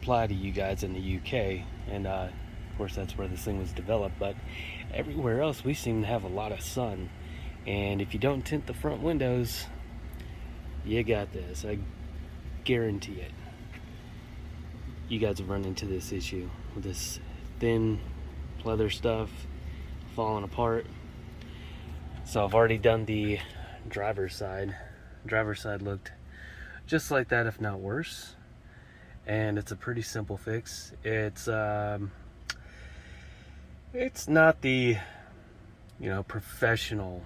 apply to you guys in the UK, and of course that's where this thing was developed, but everywhere else we seem to have a lot of sun. And if you don't tint the front windows, you got this. I guarantee it. You guys have run into this issue with this thin leather stuff falling apart. So I've already done the driver's side. Driver's side looked just like that, if not worse. And it's a pretty simple fix. It's not the professional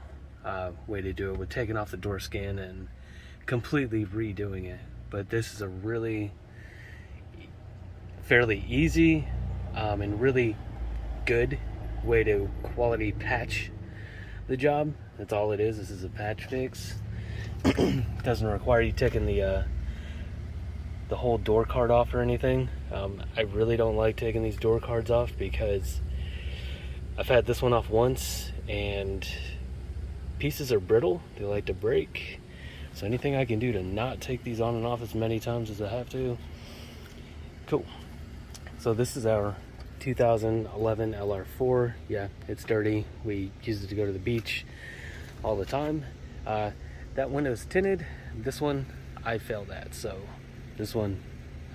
way to do it with taking off the door skin and completely redoing it, but this is a really fairly easy and really good way to quality patch the job. That's all it is. This is a patch fix. It doesn't require you taking the whole door card off or anything. I really don't like taking these door cards off because I've had this one off once and pieces are brittle. They like to break. So anything I can do to not take these on and off as many times as I have to. Cool. So this is our 2011 LR4. Yeah, it's dirty. We use it to go to the beach all the time. That window's tinted. This one I failed at. So this one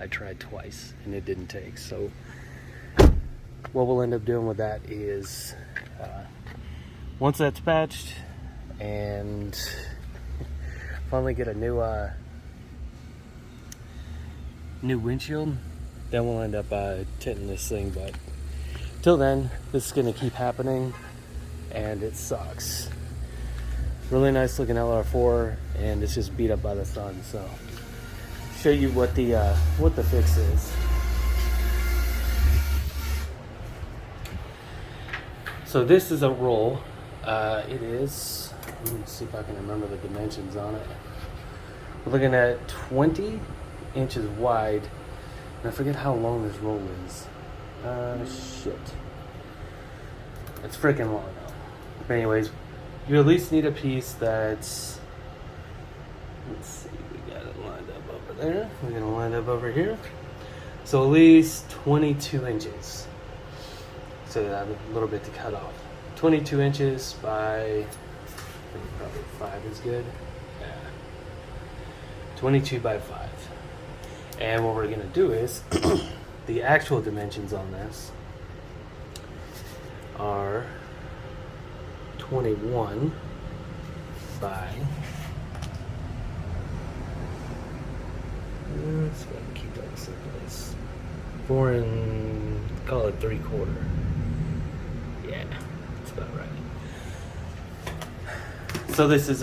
I tried twice and it didn't take. So what we'll end up doing with that is once that's patched and finally get a new windshield, then we'll end up tinting this thing. But till then, this is gonna keep happening and it sucks. Really nice looking LR4 and it's just beat up by the sun. So show you what the fix is. So this is a roll. It is, let me see if I can remember the dimensions on it. We're looking at 20 inches wide, and I forget how long this roll is. Shit. It's freaking long though. But anyways, you at least need a piece that's, let's see, we got it lined up over there. We're gonna line up over here. So at least 22 inches. So you have a little bit to cut off. 22 inches by, I think probably 5 is good. Yeah. 22 by 5. And what we're gonna do is, the actual dimensions on this are 21 by, let's go and keep that simple. It's 4 and, call it 3/4. Yeah, that's about right. So this is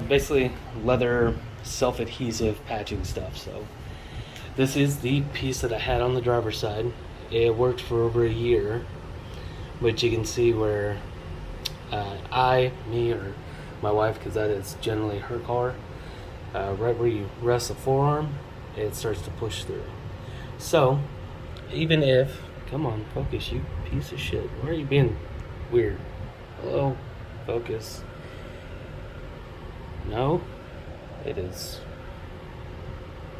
basically leather self-adhesive patching stuff. So this is the piece that I had on the driver's side. It worked for over a year, which you can see where me or my wife, because that is generally her car, right where you rest the forearm, it starts to push through. So even if, come on, focus, you piece of shit. Why are you being weird? Hello, focus. No, it is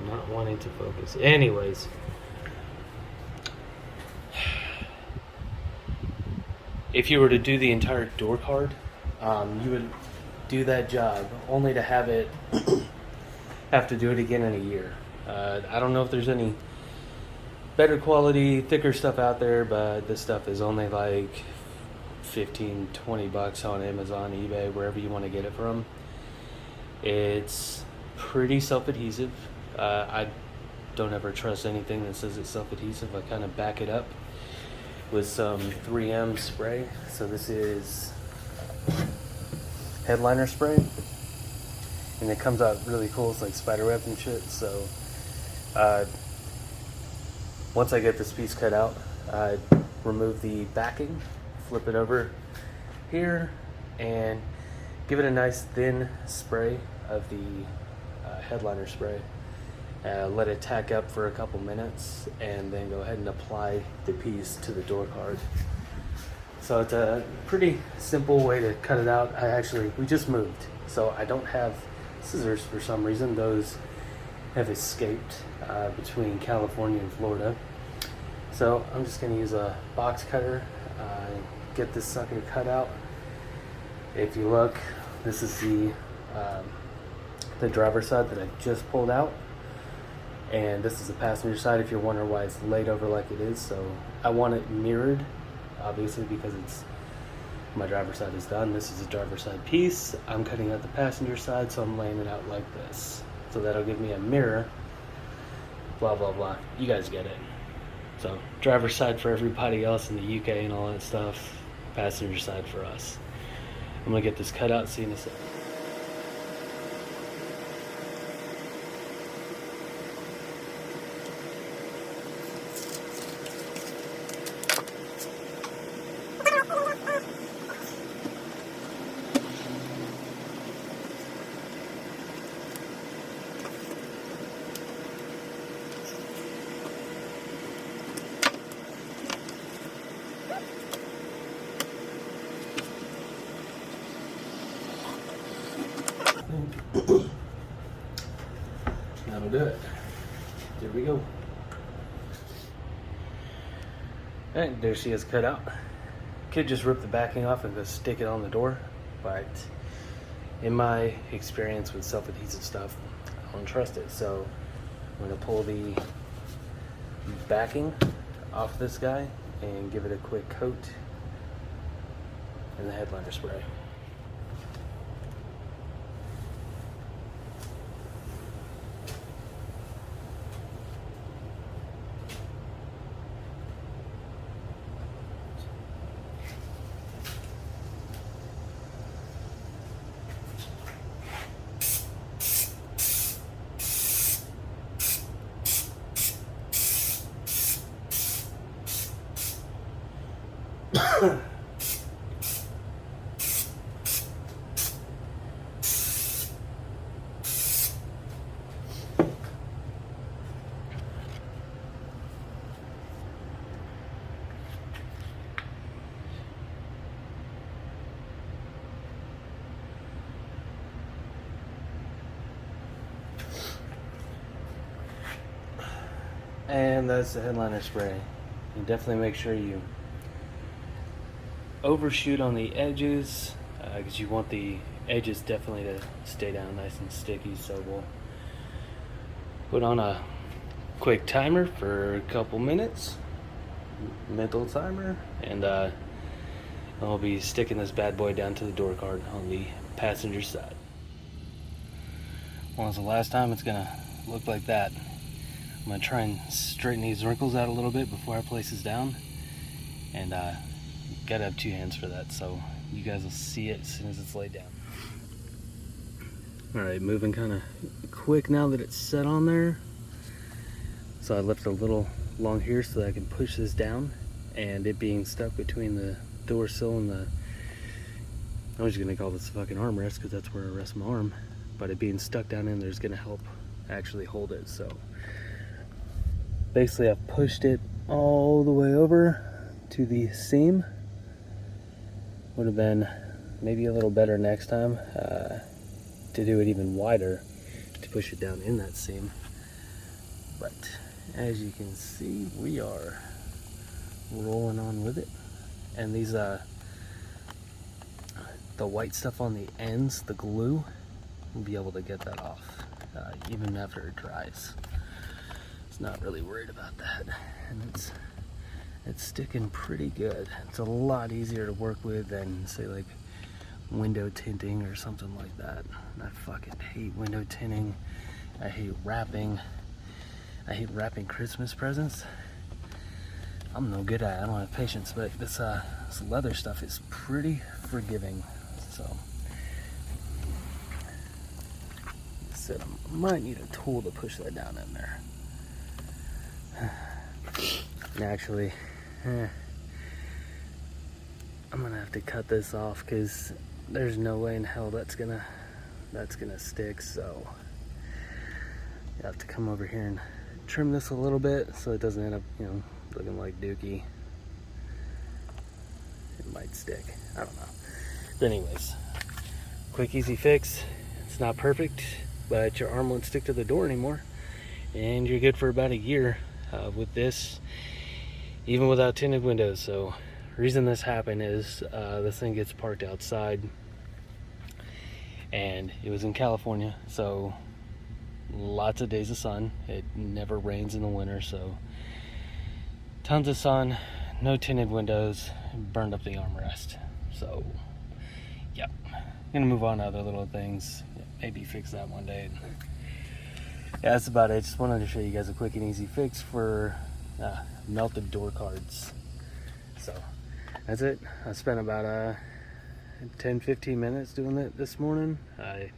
not wanting to focus. Anyways, if you were to do the entire door card, you would do that job only to have it have to do it again in a year. I don't know if there's any better quality, thicker stuff out there, but this stuff is only like $15-20 on Amazon, eBay, wherever you want to get it from. It's pretty self-adhesive. I don't ever trust anything that says it's self-adhesive. I kind of back it up with some 3M spray. So this is headliner spray, and it comes out really cool. It's like spiderweb and shit. So once I get this piece cut out, I remove the backing, flip it over here, and give it a nice thin spray of the headliner spray. Let it tack up for a couple minutes, and then go ahead and apply the piece to the door card. So it's a pretty simple way to cut it out. We just moved, so I don't have scissors for some reason. Those have escaped between California and Florida. So I'm just going to use a box cutter and get this sucker cut out. If you look, this is the driver's side that I just pulled out, and this is the passenger side if you're wondering why it's laid over like it is. So I want it mirrored, obviously, because it's my driver's side is done. This is the driver's side piece. I'm cutting out the passenger side, so I'm laying it out like this. So that'll give me a mirror, blah, blah, blah. You guys get it. So driver's side for everybody else in the UK and all that stuff, passenger side for us. I'm gonna get this cut out, see you in a second. That'll do it. There we go. And there she is cut out. Could just rip the backing off and just stick it on the door, but in my experience with self-adhesive stuff, I don't trust it. So I'm gonna pull the backing off this guy and give it a quick coat in the headliner spray. And that's the headliner spray. You definitely make sure you overshoot on the edges, because you want the edges definitely to stay down nice and sticky. So we'll put on a quick timer for a couple minutes, mental timer, and I'll be sticking this bad boy down to the door card on the passenger side. When was the last time it's gonna look like that? I'm gonna try and straighten these wrinkles out a little bit before I place this down, and gotta have two hands for that, so you guys will see it as soon as it's laid down. Alright, moving kind of quick now that it's set on there. So I left a little long here so that I can push this down, and it being stuck between the door sill and the, I'm just gonna call this a fucking armrest because that's where I rest my arm, but it being stuck down in there is gonna help actually hold it. So basically I've pushed it all the way over to the seam. Would have been maybe a little better next time to do it even wider, to push it down in that seam. But as you can see, we are rolling on with it. And these the white stuff on the ends, the glue, we'll be able to get that off even after it dries. It's not really worried about that, and it's sticking pretty good. It's a lot easier to work with than, say, like window tinting or something like that. And I fucking hate window tinting. I hate wrapping. I hate wrapping Christmas presents. I'm no good at it. I don't have patience, but this leather stuff is pretty forgiving. So I said I might need a tool to push that down in there. And actually, I'm gonna have to cut this off because there's no way in hell that's gonna stick. So you have to come over here and trim this a little bit so it doesn't end up, looking like dookie. It might stick. I don't know. But anyways, quick, easy fix. It's not perfect, but your arm won't stick to the door anymore, and you're good for about a year with this. even without tinted windows. So reason this happened is this thing gets parked outside, and it was in California, so lots of days of sun. It never rains in the winter, so tons of sun, no tinted windows, burned up the armrest. So yeah, gonna move on to other little things, maybe fix that one day. Yeah, that's about it. Just wanted to show you guys a quick and easy fix for melted door cards. So that's it. I spent about 10-15 minutes doing it this morning. I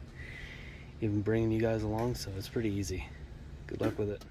even bringing you guys along, so it's pretty easy. Good luck with it.